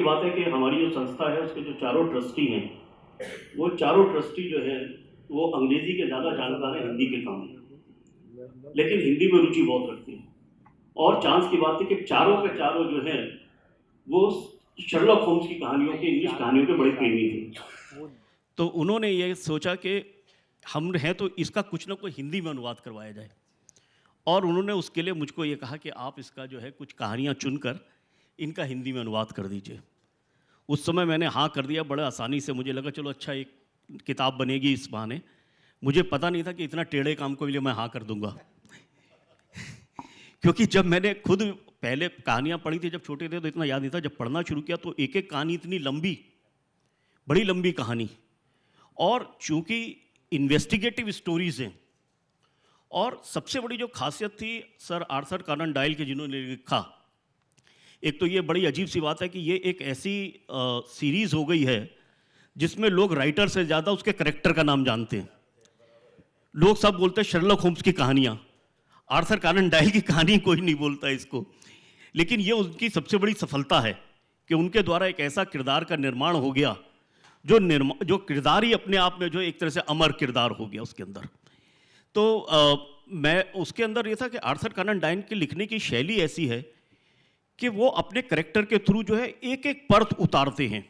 बात है कि हमारी जो संस्था है उसके जो चारों ट्रस्टी हैं, वो चारों ट्रस्टी जो है वो अंग्रेजी के ज़्यादा जानकार हैं हिंदी के कम हैं, लेकिन हिंदी में रुचि बहुत रखते हैं। और चांस की बात है कि चारों के चारों जो है वो शर्लॉक होम्स की कहानियों के, इंग्लिश कहानियों के बड़े प्रेमी थे। तो उन्होंने ये सोचा कि हम हैं तो इसका कुछ ना कुछ हिंदी में अनुवाद करवाया जाए, और उन्होंने उसके लिए मुझको ये कहा कि आप इसका जो है कुछ कहानियाँ चुनकर इनका हिंदी में अनुवाद कर दीजिए। उस समय मैंने हाँ कर दिया बड़े आसानी से। मुझे लगा चलो अच्छा एक किताब बनेगी इस बहाने। मुझे पता नहीं था कि इतना टेढ़े काम को लिए मैं हाँ कर दूंगा क्योंकि जब मैंने खुद पहले कहानियाँ पढ़ी थी जब छोटे थे तो इतना याद नहीं था। जब पढ़ना शुरू किया तो एक एक कहानी इतनी लंबी, बड़ी लंबी कहानी, और चूंकि इन्वेस्टिगेटिव स्टोरीज हैं, और सबसे बड़ी जो खासियत थी सर आर्थर कॉनन डॉयल के जिन्होंने लिखा, एक तो ये बड़ी अजीब सी बात है कि ये एक ऐसी सीरीज हो गई है जिसमें लोग राइटर से ज़्यादा उसके करेक्टर का नाम जानते हैं। लोग सब बोलते हैं शर्लॉक होम्स की कहानियाँ, आर्थर कॉनन डॉयल की कहानी कोई नहीं बोलता इसको। लेकिन ये उनकी सबसे बड़ी सफलता है कि उनके द्वारा एक ऐसा किरदार का निर्माण हो गया जो किरदार ही अपने आप में जो एक तरह से अमर किरदार हो गया उसके अंदर। तो मैं उसके अंदर ये था कि आर्थर कॉनन डॉयल के लिखने की शैली ऐसी है कि वो अपने करेक्टर के थ्रू जो है एक एक परत उतारते हैं,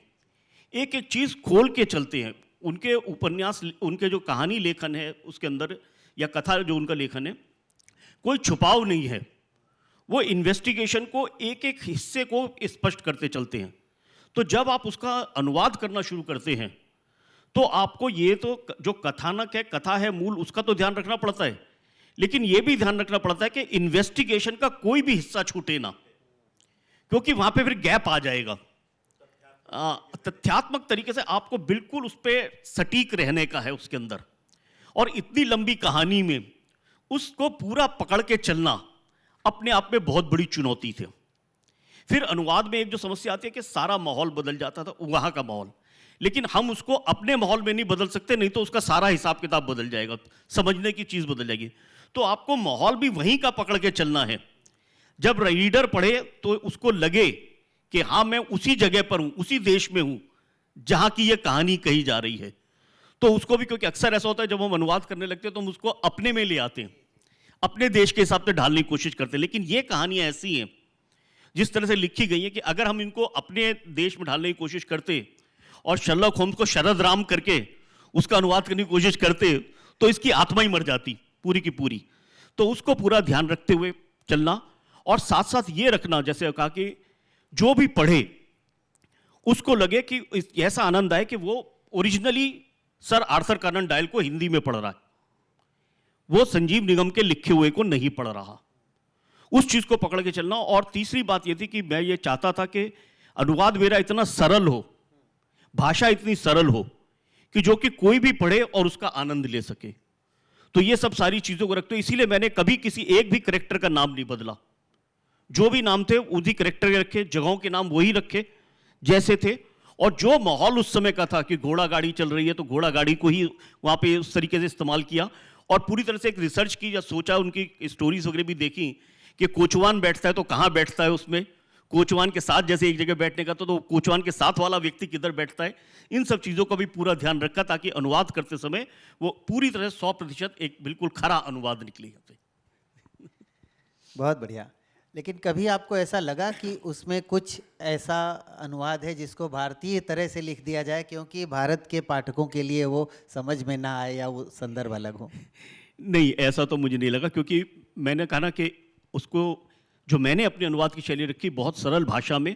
एक एक चीज़ खोल के चलते हैं। उनके उपन्यास, उनके जो कहानी लेखन है उसके अंदर, या कथा जो उनका लेखन है, कोई छुपाव नहीं है। वो इन्वेस्टिगेशन को एक एक हिस्से को स्पष्ट करते चलते हैं। तो जब आप उसका अनुवाद करना शुरू करते हैं तो आपको ये तो जो कथानक है, कथा है मूल, उसका तो ध्यान रखना पड़ता है, लेकिन ये भी ध्यान रखना पड़ता है कि इन्वेस्टिगेशन का कोई भी हिस्सा छूटे ना, क्योंकि वहां पे फिर गैप आ जाएगा। तथ्यात्मक तरीके से आपको बिल्कुल उस पर सटीक रहने का है उसके अंदर। और इतनी लंबी कहानी में उसको पूरा पकड़ के चलना अपने आप में बहुत बड़ी चुनौती थी। फिर अनुवाद में एक जो समस्या आती है कि सारा माहौल बदल जाता था, वहां का माहौल, लेकिन हम उसको अपने माहौल में नहीं बदल सकते, नहीं तो उसका सारा हिसाब किताब बदल जाएगा, समझने की चीज बदल जाएगी। तो आपको माहौल भी वहीं का पकड़ के चलना है। जब रीडर पढ़े तो उसको लगे कि हाँ मैं उसी जगह पर हूं, उसी देश में हूं जहां की यह कहानी कही जा रही है। तो उसको भी, क्योंकि अक्सर ऐसा होता है जब हम अनुवाद करने लगते हैं तो हम उसको अपने में ले आते हैं, अपने देश के हिसाब से ढालने की कोशिश करते हैं। लेकिन ये कहानियां ऐसी हैं जिस तरह से लिखी गई है कि अगर हम इनको अपने देश में ढालने की कोशिश करते और शर्लॉक होम्स को शरद राम करके उसका अनुवाद करने की कोशिश करते तो इसकी आत्मा ही मर जाती पूरी की पूरी। तो उसको पूरा ध्यान रखते हुए चलना, और साथ साथ ये रखना, जैसे कहा कि जो भी पढ़े उसको लगे कि ऐसा आनंद आए कि वो originally sir Arthur Conan Doyle को हिंदी में पढ़ रहा है, वो संजीव निगम के लिखे हुए को नहीं पढ़ रहा। उस चीज को पकड़ के चलना। और तीसरी बात यह थी कि मैं ये चाहता था कि अनुवाद मेरा इतना सरल हो, भाषा इतनी सरल हो कि जो कि कोई भी पढ़े और उसका आनंद ले सके। तो ये सब सारी चीजों को रखते, इसीलिए मैंने कभी किसी एक भी करेक्टर का नाम नहीं बदला। जो भी नाम थे उसी करेक्टर के रखे, जगहों के नाम वही रखे जैसे थे, और जो माहौल उस समय का था कि घोड़ा गाड़ी चल रही है तो घोड़ा गाड़ी को ही वहां पे उस तरीके से इस्तेमाल किया। और पूरी तरह से एक रिसर्च की या सोचा, उनकी स्टोरीज वगैरह भी देखी कि कोचवान बैठता है तो कहाँ बैठता है, उसमें कोचवान के साथ जैसे एक जगह बैठने का तो कोचवान के साथ वाला व्यक्ति किधर बैठता है। इन सब चीज़ों का भी पूरा ध्यान रखा ताकि अनुवाद करते समय वो पूरी तरह 100% एक बिल्कुल खरा अनुवाद निकले। बहुत बढ़िया। लेकिन कभी आपको ऐसा लगा कि उसमें कुछ ऐसा अनुवाद है जिसको भारतीय तरह से लिख दिया जाए क्योंकि भारत के पाठकों के लिए वो समझ में ना आए या वो संदर्भ अलग हो? नहीं, ऐसा तो मुझे नहीं लगा, क्योंकि मैंने कहा ना कि उसको जो मैंने अपने अनुवाद की शैली रखी बहुत सरल भाषा में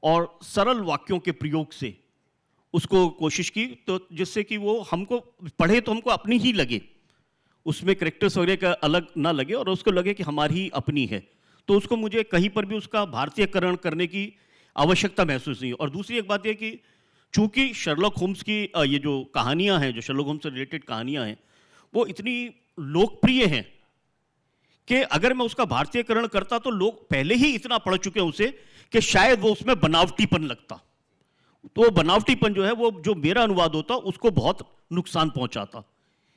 और सरल वाक्यों के प्रयोग से उसको कोशिश की, तो जिससे कि वो हमको पढ़े तो हमको अपनी ही लगे, उसमें करेक्टर्स वगैरह का अलग ना लगे और उसको लगे कि हमारी ही अपनी है। तो उसको मुझे कहीं पर भी उसका भारतीयकरण करने की आवश्यकता महसूस नहीं। और दूसरी एक बात यह कि चूंकि शर्लॉक होम्स की ये जो कहानियां हैं, जो शर्लॉक होम्स से रिलेटेड कहानियां हैं, वो इतनी लोकप्रिय हैं कि अगर मैं उसका भारतीयकरण करता तो लोग पहले ही इतना पढ़ चुके हैं उसे कि शायद वो उसमें बनावटीपन लगता। तो वो बनावटीपन जो है वो जो मेरा अनुवाद होता उसको बहुत नुकसान पहुंचाता।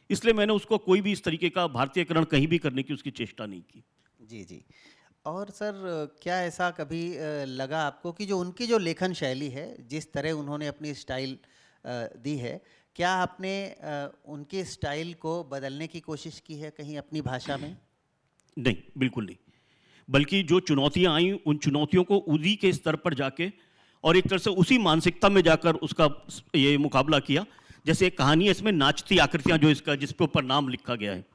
इसलिए मैंने उसको कोई भी इस तरीके का भारतीयकरण कहीं भी करने की उसकी चेष्टा नहीं की। जी जी। और सर क्या ऐसा कभी लगा आपको कि जो उनकी जो लेखन शैली है, जिस तरह उन्होंने अपनी स्टाइल दी है, क्या आपने उनके स्टाइल को बदलने की कोशिश की है कहीं अपनी भाषा में? नहीं, बिल्कुल नहीं। बल्कि जो चुनौतियां आई, उन चुनौतियों को उन्हीं के स्तर पर जाके और एक तरह से उसी मानसिकता में जाकर उसका ये मुकाबला किया। जैसे एक कहानी है इसमें, नाचती आकृतियां, जो इसका जिसके ऊपर नाम लिखा गया है।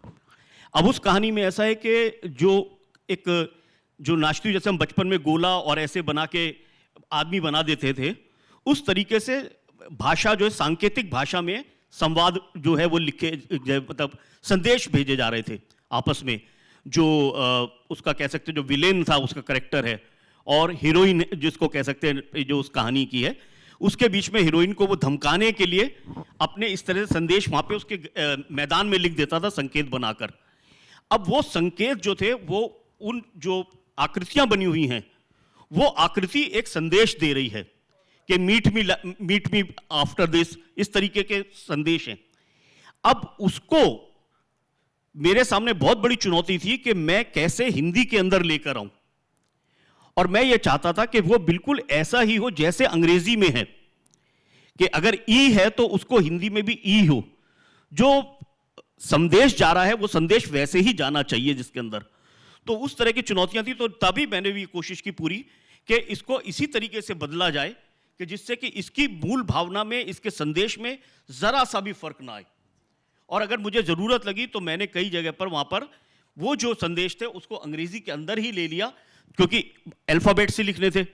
अब उस कहानी में ऐसा है कि जो नाचती, जैसे हम बचपन में गोला और ऐसे बना के आदमी बना देते थे, उस तरीके से भाषा जो है, सांकेतिक भाषा में संवाद जो है वो लिखे, मतलब संदेश भेजे जा रहे थे आपस में। जो उसका कह सकते हैं जो विलेन था, उसका करेक्टर है, और हीरोइन जिसको कह सकते हैं जो उस कहानी की है, उसके बीच में हीरोइन को वो धमकाने के लिए अपने इस तरह से संदेश वहां पे उसके मैदान में लिख देता था, संकेत बनाकर। अब वो संकेत जो थे, वो उन जो आकृतियां बनी हुई हैं, वो आकृति एक संदेश दे रही है कि मीट मी आफ्टर दिस, इस तरीके के संदेश हैं। अब उसको मेरे सामने बहुत बड़ी चुनौती थी कि मैं कैसे हिंदी के अंदर लेकर आऊं, और मैं ये चाहता था कि वो बिल्कुल ऐसा ही हो जैसे अंग्रेजी में है, कि अगर ई है तो उसको हिंदी में भी ई हो। जो संदेश जा रहा है वो संदेश वैसे ही जाना चाहिए जिसके अंदर। तो उस तरह की चुनौतियां थी, तो तभी मैंने भी कोशिश की पूरी कि इसको इसी तरीके से बदला जाए कि जिससे कि इसकी मूल भावना में, इसके संदेश में जरा सा भी फर्क ना आए। और अगर मुझे जरूरत लगी तो मैंने कई जगह पर वहां पर वो जो संदेश थे उसको अंग्रेजी के अंदर ही ले लिया, क्योंकि अल्फाबेट से लिखने थे,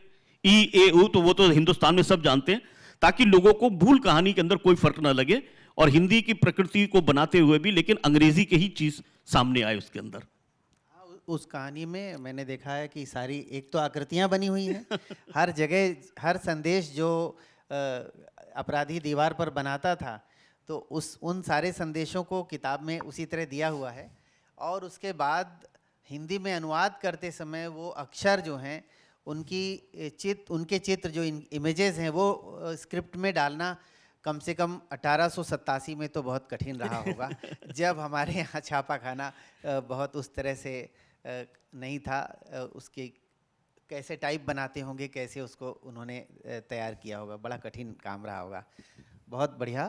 ई ए ऊ, तो वो तो हिंदुस्तान में सब जानते हैं, ताकि लोगों को मूल कहानी के अंदर कोई फर्क ना लगे, और हिंदी की प्रकृति को बनाते हुए भी लेकिन अंग्रेजी की ही चीज सामने आए उसके अंदर। उस कहानी में मैंने देखा है कि सारी एक तो आकृतियां बनी हुई हैं, हर जगह हर संदेश जो अपराधी दीवार पर बनाता था, तो उन सारे संदेशों को किताब में उसी तरह दिया हुआ है। और उसके बाद हिंदी में अनुवाद करते समय वो अक्षर जो हैं, उनके चित्र जो इमेजेस हैं, वो स्क्रिप्ट में डालना कम से कम 1887 में तो बहुत कठिन रहा होगा जब हमारे यहाँ छापा खाना बहुत उस तरह से नहीं था। उसके कैसे टाइप बनाते होंगे, कैसे उसको उन्होंने तैयार किया होगा, बड़ा कठिन काम रहा होगा। बहुत बढ़िया।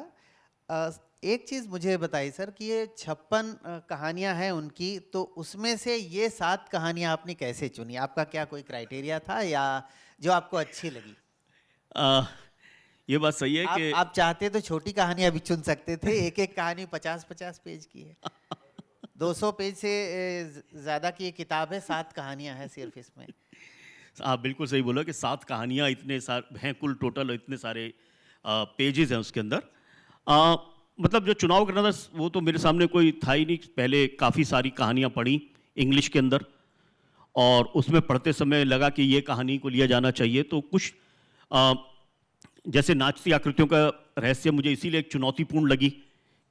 एक चीज़ मुझे बताइए सर कि ये 56 कहानियाँ हैं उनकी, तो उसमें से ये 7 कहानियाँ आपने कैसे चुनी? आपका क्या कोई क्राइटेरिया था या जो आपको अच्छी लगी? ये बात सही है कि आप चाहते तो छोटी कहानियाँ भी चुन सकते थे। एक कहानी 50-50 पेज की है। 200 पेज से ज़्यादा की ये किताब है, 7 कहानियाँ हैं सिर्फ इसमें। आप बिल्कुल सही बोला कि 7 कहानियाँ इतने सारे हैं, कुल टोटल इतने सारे पेजेस हैं उसके अंदर। मतलब जो चुनाव करना था वो तो मेरे सामने कोई था ही नहीं। पहले काफ़ी सारी कहानियाँ पढ़ी इंग्लिश के अंदर, और उसमें पढ़ते समय लगा कि ये कहानी को लिया जाना चाहिए। तो कुछ जैसे नाचती आकृतियों का रहस्य मुझे इसीलिए एक चुनौतीपूर्ण लगी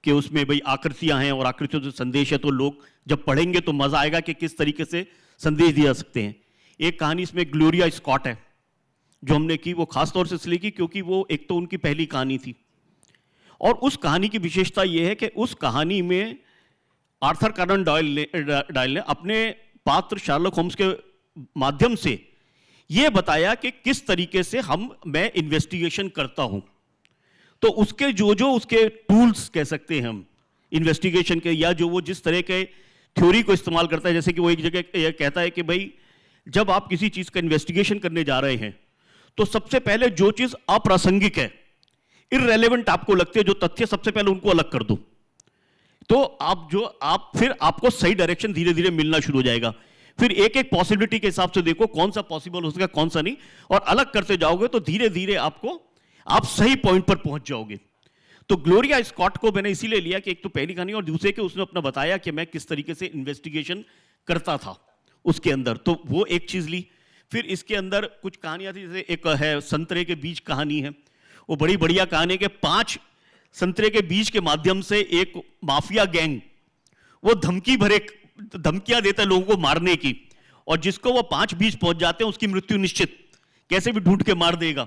कि उसमें भाई आकृतियाँ हैं और आकृतियों से संदेश है, तो लोग जब पढ़ेंगे तो मज़ा आएगा कि किस तरीके से संदेश दिया सकते हैं। एक कहानी इसमें ग्लोरिया स्कॉट है जो हमने की, वो खास तौर से इसलिए की क्योंकि वो एक तो उनकी पहली कहानी थी, और उस कहानी की विशेषता यह है कि उस कहानी में आर्थर कॉनन डॉयल ने अपने पात्र शार्लक होम्स के माध्यम से यह बताया कि किस तरीके से मैं इन्वेस्टिगेशन करता हूं। तो उसके जो उसके टूल्स कह सकते हैं हम इन्वेस्टिगेशन के, या जो वो जिस तरह के थ्योरी को इस्तेमाल करता है, जैसे कि वो एक जगह यह कहता है कि भाई जब आप किसी चीज का इन्वेस्टिगेशन करने जा रहे हैं तो सबसे पहले जो चीज अप्रासंगिक है, इररेलेवेंट आपको लगते हैं जो तथ्य, सबसे पहले उनको अलग कर दो। तो फिर आपको सही डायरेक्शन धीरे धीरे मिलना शुरू हो जाएगा। फिर एक एक पॉसिबिलिटी के हिसाब से देखो कौन सा पॉसिबल हो सकेगा, कौन सा नहीं, और अलग करते जाओगे तो धीरे धीरे आप सही पॉइंट पर पहुंच जाओगे। तो ग्लोरिया स्कॉट को मैंने इसीलिए लिया कि एक तो पहली कहानी, और दूसरे के उसने अपना बताया कि मैं किस तरीके से इन्वेस्टिगेशन करता था उसके अंदर, तो वो एक चीज ली। फिर इसके अंदर कुछ कहानियां थी, जैसे एक है संतरे के बीज कहानी है, वो बड़ी बढ़िया कहानी के 5 संतरे के बीज के माध्यम से एक माफिया गैंग वो धमकियां देता है लोगों को मारने की, और जिसको वो 5 बीज पहुंच जाते हैं उसकी मृत्यु निश्चित, कैसे भी ढूंढ के मार देगा,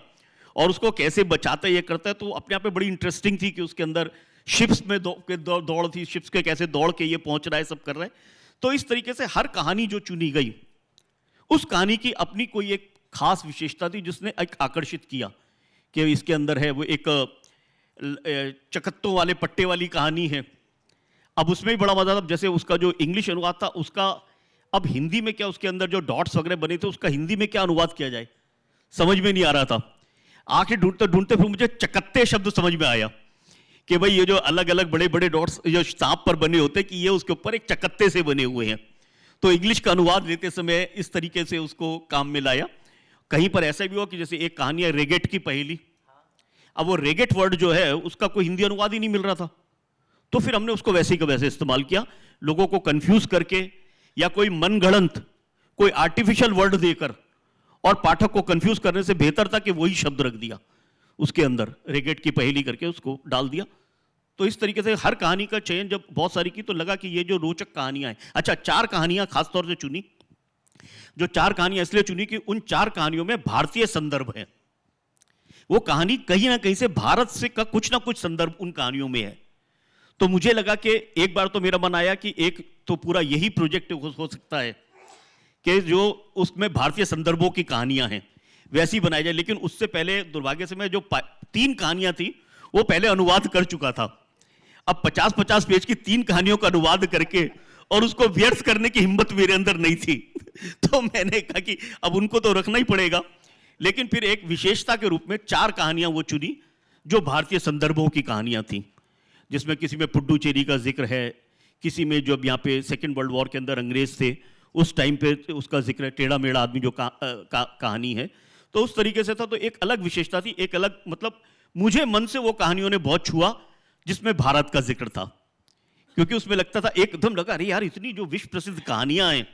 और उसको कैसे बचाता है ये करता है। तो अपने आप में बड़ी इंटरेस्टिंग थी कि उसके अंदर शिप्स में दौड़ थी, शिप्स के कैसे दौड़ के ये पहुंच रहा है, सब कर रहा है। तो इस तरीके से हर कहानी जो चुनी गई उस कहानी की अपनी कोई एक खास विशेषता थी जिसने एक आकर्षित किया कि इसके अंदर है वो एक चकत्तों वाले पट्टे वाली कहानी है। अब उसमें भी बड़ा मजा था, जैसे उसका जो इंग्लिश अनुवाद था उसका, अब हिंदी में क्या उसके अंदर जो डॉट्स वगैरह बने थे उसका हिंदी में क्या अनुवाद किया जाए समझ में नहीं आ रहा था। आखिर ढूंढते ढूंढते फिर मुझे चकत्ते शब्द समझ में आया कि भाई ये जो अलग अलग बड़े बड़े डॉट्स जो सांप पर बने होते कि ये उसके ऊपर एक चकत्ते से बने हुए हैं। तो इंग्लिश का अनुवाद लेते समय इस तरीके से उसको काम में लाया। कहीं पर ऐसा भी हुआ कि जैसे एक कहानी है रेगेट की पहेली, अब वो रेगेट वर्ड जो है उसका कोई हिंदी अनुवाद ही नहीं मिल रहा था, तो फिर हमने उसको वैसे का वैसे इस्तेमाल किया, लोगों को कंफ्यूज करके या कोई मनगढ़ंत कोई आर्टिफिशियल वर्ड देकर, और पाठक को कंफ्यूज करने से बेहतर था कि वही शब्द रख दिया उसके अंदर, रेगेट की पहेली करके उसको डाल दिया। तो इस तरीके से हर कहानी का चयन जब बहुत सारी की तो लगा कि ये जो रोचक कहानियां हैं, अच्छा 4 कहानियां खासतौर से चुनी, जो 4 कहानियां इसलिए चुनी कि उन 4 कहानियों में भारतीय संदर्भ है। वो कहानी कहीं ना कहीं से भारत से का कुछ ना कुछ संदर्भ उन कहानियों में है। तो मुझे लगा कि एक बार तो मेरा मन आया कि एक तो पूरा यही प्रोजेक्ट हो सकता है कि जो उसमें भारतीय संदर्भों की कहानियां हैं वैसी बनाई जाए। लेकिन उससे पहले दुर्भाग्य से मैं जो 3 कहानियां थी वो पहले अनुवाद कर चुका था। अब 50-50 पेज की 3 कहानियों का अनुवाद करके और उसको व्यर्थ करने की हिम्मत मेरे अंदर नहीं थी तो मैंने कहा कि अब उनको तो रखना ही पड़ेगा। लेकिन फिर एक विशेषता के रूप में 4 कहानियां वो चुनी जो भारतीय संदर्भों की कहानियां थी, जिसमें किसी में पुडुचेरी का जिक्र है, किसी में जो यहाँ पे सेकेंड वर्ल्ड वॉर के अंदर अंग्रेज थे उस टाइम पे उसका जिक्र है, टेढ़ा मेढ़ा आदमी जो कहानी है। तो उस तरीके से था, तो एक अलग विशेषता थी, एक अलग मतलब मुझे मन से वो कहानियों ने बहुत छुआ जिसमें भारत का जिक्र था, क्योंकि उसमें लगता था एकदम लगा अरे यार इतनी जो विश्व प्रसिद्ध कहानियां हैं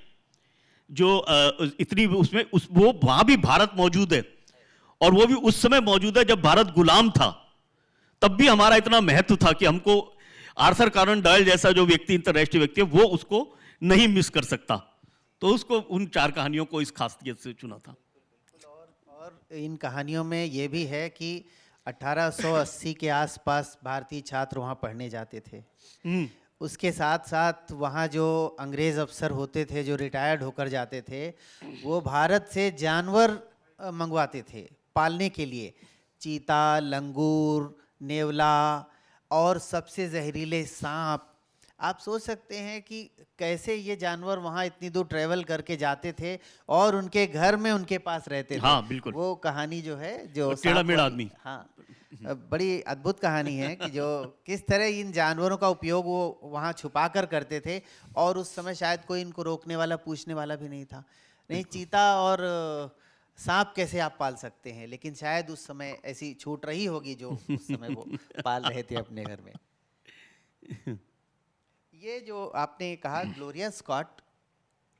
जो इतनी उसमें वो वहां भी भारत मौजूद है, और वो भी उस समय मौजूद है जब भारत गुलाम था। तब भी हमारा इतना महत्व था कि हमको आर्थर कॉनन डॉयल जैसा जो व्यक्ति अंतरराष्ट्रीय व्यक्ति है वो उसको नहीं मिस कर सकता। तो उसको उन 4 कहानियों को इस खासियत से चुना था। और इन कहानियों में ये भी है कि 1880 के आसपास भारतीय छात्र वहाँ पढ़ने जाते थे। उसके साथ साथ वहाँ जो अंग्रेज अफसर होते थे जो रिटायर्ड होकर जाते थे वो भारत से जानवर मंगवाते थे पालने के लिए, चीता, लंगूर, नेवला और सबसे जहरीले सांप। आप सोच सकते हैं कि कैसे ये जानवर वहाँ इतनी दूर ट्रेवल करके जाते थे और उनके घर में उनके पास रहते थे। हाँ, बिल्कुल। वो कहानी जो है जो टेढ़ा मेढ़ा आदमी, हाँ, बड़ी अद्भुत कहानी है कि जो किस तरह इन जानवरों का उपयोग वो वहाँ छुपा कर करते थे, और उस समय शायद कोई इनको रोकने वाला पूछने वाला भी नहीं था। नहीं, चीता और सांप कैसे आप पाल सकते हैं, लेकिन शायद उस समय ऐसी छूट रही होगी जो उस समय वो पाल रहे थे अपने घर में। ये जो आपने कहा ग्लोरिया स्कॉट,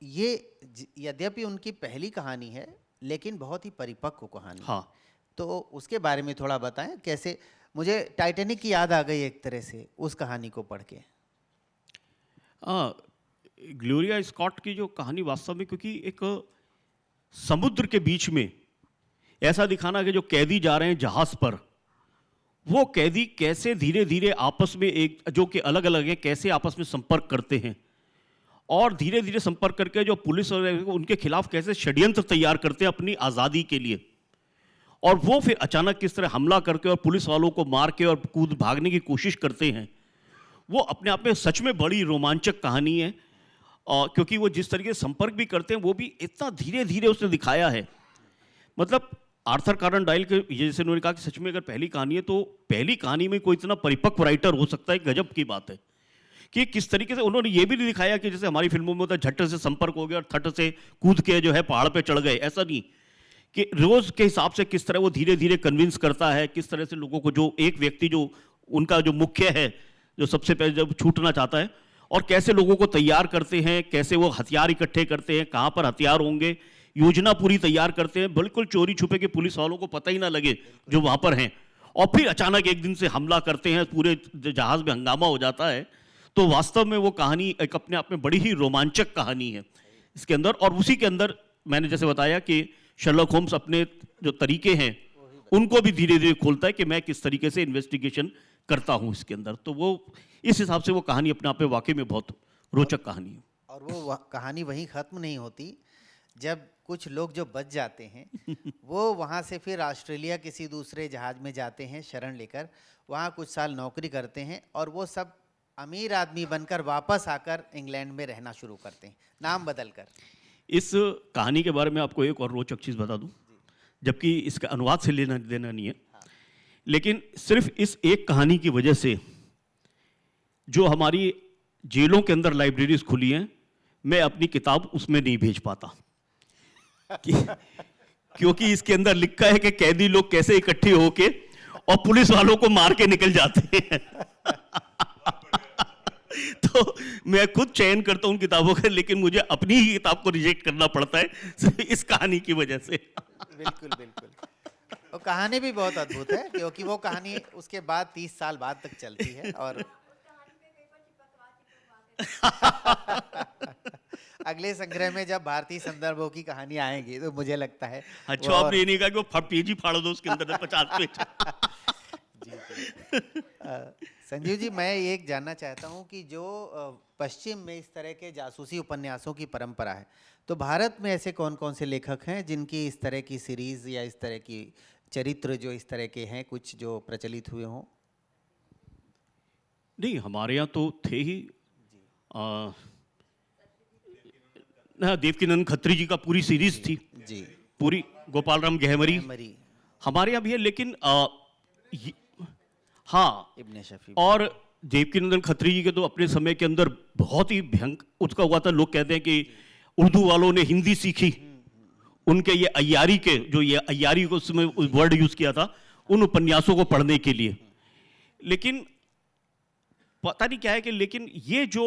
ये यद्यपि उनकी पहली कहानी है लेकिन बहुत ही परिपक्व कहानी। हाँ। तो उसके बारे में थोड़ा बताएं, कैसे मुझे टाइटैनिक की याद आ गई एक तरह से उस कहानी को पढ़ के। ग्लोरिया स्कॉट की जो कहानी वास्तव में, क्योंकि एक समुद्र के बीच में ऐसा दिखाना कि जो कैदी जा रहे हैं जहाज पर, वो कैदी कैसे धीरे धीरे आपस में एक जो कि अलग अलग है कैसे आपस में संपर्क करते हैं, और धीरे धीरे संपर्क करके जो पुलिस और उनके खिलाफ कैसे षड्यंत्र तैयार करते हैं अपनी आज़ादी के लिए, और वो फिर अचानक किस तरह हमला करके और पुलिस वालों को मार के और कूद भागने की कोशिश करते हैं। वो अपने आप में सच में बड़ी रोमांचक कहानी है, क्योंकि वो जिस तरीके से संपर्क भी करते हैं वो भी इतना धीरे धीरे उसने दिखाया है। मतलब आर्थर कॉनन डॉयल के जैसे उन्होंने कहा कि सच में अगर पहली कहानी है तो पहली कहानी में कोई इतना परिपक्व राइटर हो सकता है, गजब की बात है कि किस तरीके से उन्होंने ये भी नहीं दिखाया कि जैसे हमारी फिल्मों में होता है झट से संपर्क हो गया और थट से कूद के जो है पहाड़ पे चढ़ गए, ऐसा नहीं, कि रोज के हिसाब से किस तरह वो धीरे धीरे कन्विंस करता है, किस तरह से लोगों को, जो एक व्यक्ति जो उनका जो मुख्य है जो सबसे पहले जब छूटना चाहता है, और कैसे लोगों को तैयार करते हैं, कैसे वो हथियार इकट्ठे करते हैं, कहाँ पर हथियार होंगे, योजना पूरी तैयार करते हैं, बिल्कुल चोरी छुपे के पुलिस वालों को पता ही ना लगे जो वहाँ पर हैं, और फिर अचानक एक दिन से हमला करते हैं, पूरे जहाज में हंगामा हो जाता है। तो वास्तव में वो कहानी एक अपने आप में बड़ी ही रोमांचक कहानी है इसके अंदर। और उसी के अंदर मैंने जैसे बताया कि शर्लॉक होम्स अपने जो तरीके हैं उनको भी धीरे धीरे खोलता है कि मैं किस तरीके से इन्वेस्टिगेशन करता हूँ इसके अंदर। तो वो इस हिसाब से वो कहानी अपने आप में वाकई में बहुत रोचक कहानी है। और वो कहानी वहीं ख़त्म नहीं होती, जब कुछ लोग जो बच जाते हैं वो वहाँ से फिर ऑस्ट्रेलिया किसी दूसरे जहाज में जाते हैं शरण लेकर, वहाँ कुछ साल नौकरी करते हैं और वो सब अमीर आदमी बनकर वापस आकर इंग्लैंड में रहना शुरू करते हैं, नाम बदलकर। इस कहानी के बारे में आपको एक और रोचक चीज़ बता दूं, जबकि इसका अनुवाद से लेना देना नहीं है, लेकिन सिर्फ इस एक कहानी की वजह से जो हमारी जेलों के अंदर लाइब्रेरीज खुली हैं, मैं अपनी किताब उसमें नहीं भेज पाता क्योंकि इसके अंदर लिखा है कि कैदी लोग कैसे इकट्ठे होके और पुलिस वालों को मार के निकल जाते हैं तो मैं खुद चयन करता हूं उन किताबों का, लेकिन मुझे अपनी ही किताब को रिजेक्ट करना पड़ता है सिर्फ इस कहानी की वजह से। बिल्कुल बिल्कुल। और कहानी भी बहुत अद्भुत है क्योंकि वो कहानी उसके बाद 30 साल बाद तक चलती है और अगले संग्रह में जब भारतीय संदर्भों की कहानी आएगी तो मुझे लगता है अच्छा, आपने ये नहीं कहा कि वो पेज ही फाड़ दो उसके अंदर 50 पेज जी जी। संजीव जी, मैं ये एक जानना चाहता हूँ कि जो पश्चिम में इस तरह के जासूसी उपन्यासों की परंपरा है, तो भारत में ऐसे कौन कौन से लेखक हैं जिनकी इस तरह की सीरीज या इस तरह की चरित्र जो इस तरह के हैं कुछ जो प्रचलित हुए हों? नहीं, हमारे यहाँ तो थे ही देवकीनंदन खत्री जी का पूरी सीरीज थी जी, पूरी, गोपाल राम गहमरी मरी, हमारे यहाँ भी है, लेकिन हाँ, इब्ने शफी और देवकीनंदन खत्री जी के तो अपने समय के अंदर बहुत ही भयंकर उसका हुआ था। लोग कहते हैं कि उर्दू वालों ने हिंदी सीखी, उनके ये अय्यारी के जो ये अय्यारी को उसमें वर्ड यूज किया था उन उपन्यासों को पढ़ने के लिए। लेकिन पता नहीं क्या है कि लेकिन ये जो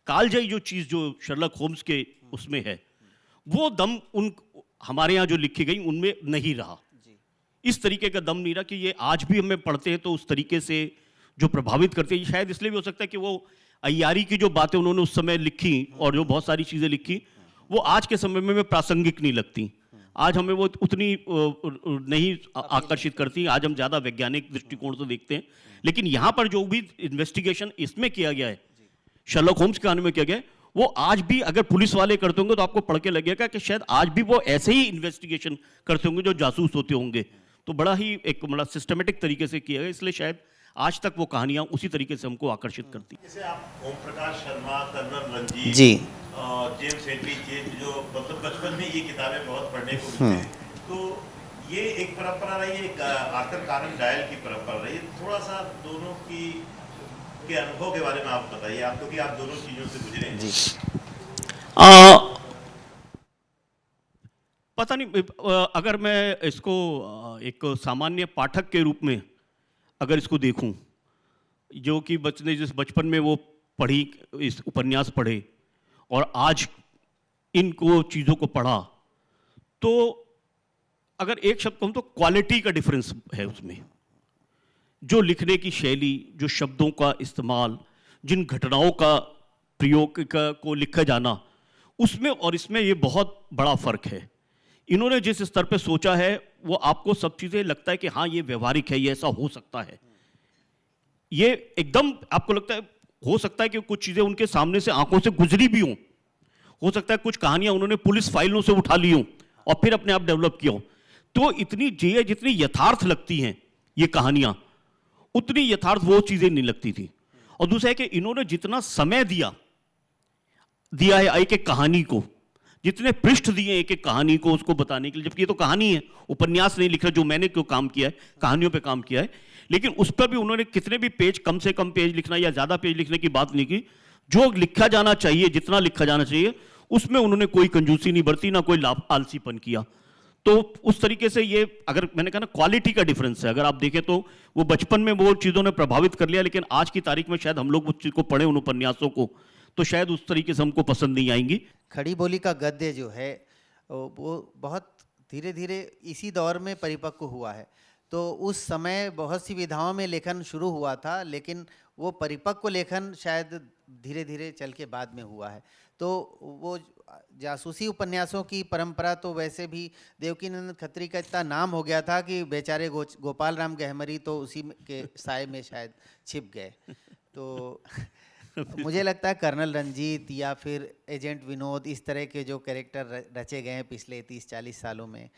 कालजयी जो चीज़ जो शर्लक होम्स के उसमें है, वो दम उन हमारे यहाँ जो लिखी गई उनमें नहीं रहा। इस तरीके का दम नहीं रहा कि ये आज भी हमें पढ़ते हैं तो उस तरीके से जो प्रभावित करते हैं। शायद इसलिए भी हो सकता है कि वो अय्यारी की जो बातें उन्होंने उस समय लिखी और जो बहुत सारी चीज़ें लिखी वो आज के समय में प्रासंगिक नहीं लगती, आज हमें वो उतनी नहीं आकर्षित करती। आज हम ज़्यादा वैज्ञानिक दृष्टिकोण से देखते हैं। लेकिन यहाँ पर जो भी इन्वेस्टिगेशन इसमें किया गया है, शर्लक होम्स के कहानी में किया गया है, वो आज भी अगर पुलिस वाले करते होंगे तो आपको पढ़ के लगेगा कि शायद आज भी वो ऐसे ही इन्वेस्टिगेशन करते होंगे जो जासूस होते होंगे। तो बड़ा ही एक बड़ा सिस्टमेटिक तरीके से किया गया, इसलिए शायद आज तक वो कहानियां उसी तरीके से हमको आकर्षित करती। जैसे आप ओम प्रकाश शर्मा, कर्नल रंजीत जी, जेम्स हेनरी चेज, जो मतलब बचपन में ये किताबें बहुत पढ़ने को मिलती थी, तो ये एक परंपरा रही है, एक आर्थर कॉनन डॉयल की परंपरा रही है। थोड़ा सा दोनों की के अनुभव के बारे में आप बताइए, आप क्योंकि आप दोनों चीजों से गुजरे हैं। जी, पता नहीं, अगर मैं इसको एक सामान्य पाठक के रूप में अगर इसको देखूं, जो कि बचने जिस बचपन में वो पढ़ी, इस उपन्यास पढ़े और आज इनको चीज़ों को पढ़ा, तो अगर एक शब्द कहूं तो क्वालिटी का डिफरेंस है उसमें। जो लिखने की शैली, जो शब्दों का इस्तेमाल, जिन घटनाओं का प्रयोग को लिखा जाना, उसमें और इसमें ये बहुत बड़ा फर्क है। इन्होंने जिस स्तर पे सोचा है वो आपको सब चीज़ें लगता है कि हाँ ये व्यवहारिक है, ये ऐसा हो सकता है, ये एकदम आपको लगता है हो सकता है कि कुछ चीज़ें उनके सामने से आंखों से गुजरी भी हों, हो सकता है कुछ कहानियां उन्होंने पुलिस फाइलों से उठा ली हों और फिर अपने आप डेवलप किया हो। तो इतनी जितनी यथार्थ लगती हैं ये कहानियां, उतनी यथार्थ वो चीज़ें नहीं लगती थी। और दूसरा है कि इन्होंने जितना समय दिया है एक एक कहानी को, जितने पृष्ठ दिए एक एक कहानी को उसको बताने के लिए, जबकि ये तो कहानी है, उपन्यास नहीं लिख रहा, जो मैंने क्यों काम किया है, कहानियों पे काम किया है, लेकिन उस पर भी उन्होंने कितने भी पेज, कम से कम पेज लिखना या ज्यादा पेज लिखने की बात नहीं की। जो लिखा जाना चाहिए, जितना लिखा जाना चाहिए, उसमें उन्होंने कोई कंजूसी नहीं बरती, ना कोई आलसीपन किया। तो उस तरीके से ये, अगर मैंने कहा ना क्वालिटी का डिफरेंस है, अगर आप देखें तो वो बचपन में वो चीज़ों ने प्रभावित कर लिया, लेकिन आज की तारीख में शायद हम लोग उस चीज़ को पढ़े, उन उपन्यासों को, तो शायद उस तरीके से हमको पसंद नहीं आएंगी। खड़ी बोली का गद्य जो है वो बहुत धीरे धीरे इसी दौर में परिपक्व हुआ है। तो उस समय बहुत सी विधाओं में लेखन शुरू हुआ था, लेकिन वो परिपक्व लेखन शायद धीरे धीरे चल के बाद में हुआ है। तो वो जासूसी उपन्यासों की परंपरा तो वैसे भी देवकीनंदन खत्री का इतना नाम हो गया था कि बेचारे गोपाल राम गहमरी तो उसी के साए में शायद छिप गए। तो मुझे लगता है कर्नल रंजीत या फिर एजेंट विनोद, इस तरह के जो कैरेक्टर रचे गए हैं पिछले 30-40 सालों में,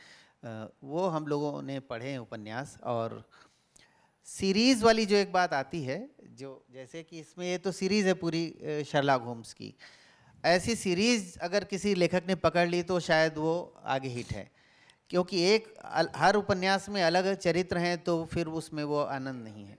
वो हम लोगों ने पढ़े हैं उपन्यास। और सीरीज़ वाली जो एक बात आती है, जो जैसे कि इसमें ये तो सीरीज़ है पूरी शर्लॉक होम्स की, ऐसी सीरीज़ अगर किसी लेखक ने पकड़ ली तो शायद वो आगे हिट है, क्योंकि हर उपन्यास में अलग चरित्र हैं, तो फिर उसमें वो आनंद नहीं है।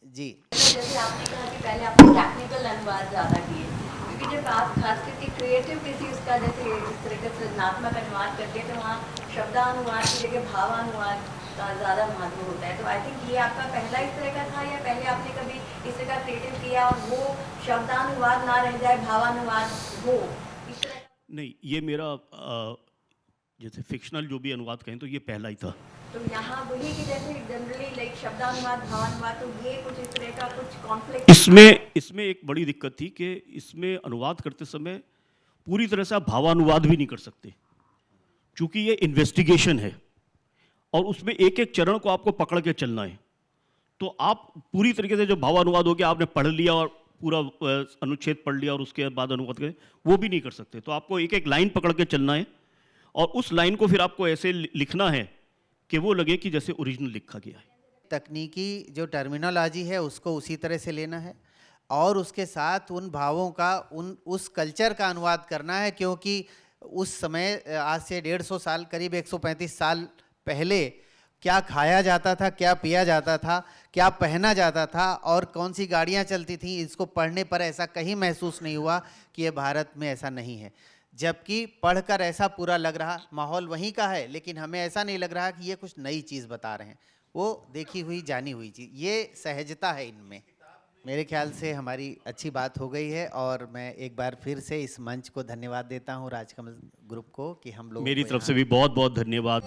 जी, जैसे आपने कहा कि पहले आपने टेक्निकल अनुवाद ज़्यादा किए, क्योंकि जब आप खास करके क्रिएटिव किसी उसका जैसे इस तरह का सृजनात्मक अनुवाद करते हैं तो वहाँ शब्दानुवाद की जगह भावानुवाद का ज़्यादा महत्व होता है। तो आई थिंक ये आपका पहला इस तरह का था, या पहले आपने कभी इस तरह का क्रिएटिव किया और वो शब्दानुवाद ना रह जाए, भावानुवाद हो, इस तरह? नहीं, ये मेरा जैसे फिक्शनल जो भी अनुवाद कहें तो ये पहला ही था। तो यहाँ वही कि जैसे जनरली लाइक शब्दानुवाद भावानुवाद, तो ये कुछ इस तरह का कुछ कॉन्फ्लिक्ट इसमें एक बड़ी दिक्कत थी कि इसमें अनुवाद करते समय पूरी तरह से आप भावानुवाद भी नहीं कर सकते, क्योंकि ये इन्वेस्टिगेशन है और उसमें एक एक चरण को आपको पकड़ के चलना है। तो आप पूरी तरीके से जो भावानुवाद हो गया, आपने पढ़ लिया और पूरा अनुच्छेद पढ़ लिया और उसके बाद अनुवाद करें, वो भी नहीं कर सकते। तो आपको एक एक लाइन पकड़ के चलना है और उस लाइन को फिर आपको ऐसे लिखना है कि वो लगे कि जैसे ओरिजिनल लिखा गया है। तकनीकी जो टर्मिनोलॉजी है उसको उसी तरह से लेना है और उसके साथ उन भावों का, उस कल्चर का अनुवाद करना है, क्योंकि उस समय आज से 150 साल, करीब 135 साल पहले क्या खाया जाता था, क्या पिया जाता था, क्या पहना जाता था और कौन सी गाड़ियाँ चलती थीं, इसको पढ़ने पर ऐसा कहीं महसूस नहीं हुआ कि ये भारत में ऐसा नहीं है। जबकि पढ़कर ऐसा पूरा लग रहा, माहौल वहीं का है, लेकिन हमें ऐसा नहीं लग रहा कि ये कुछ नई चीज़ बता रहे हैं, वो देखी हुई जानी हुई चीज़। ये सहजता है इनमें। मेरे ख्याल से हमारी अच्छी बात हो गई है और मैं एक बार फिर से इस मंच को धन्यवाद देता हूँ राजकमल ग्रुप को कि हम लोग, मेरी तरफ से भी बहुत बहुत धन्यवाद।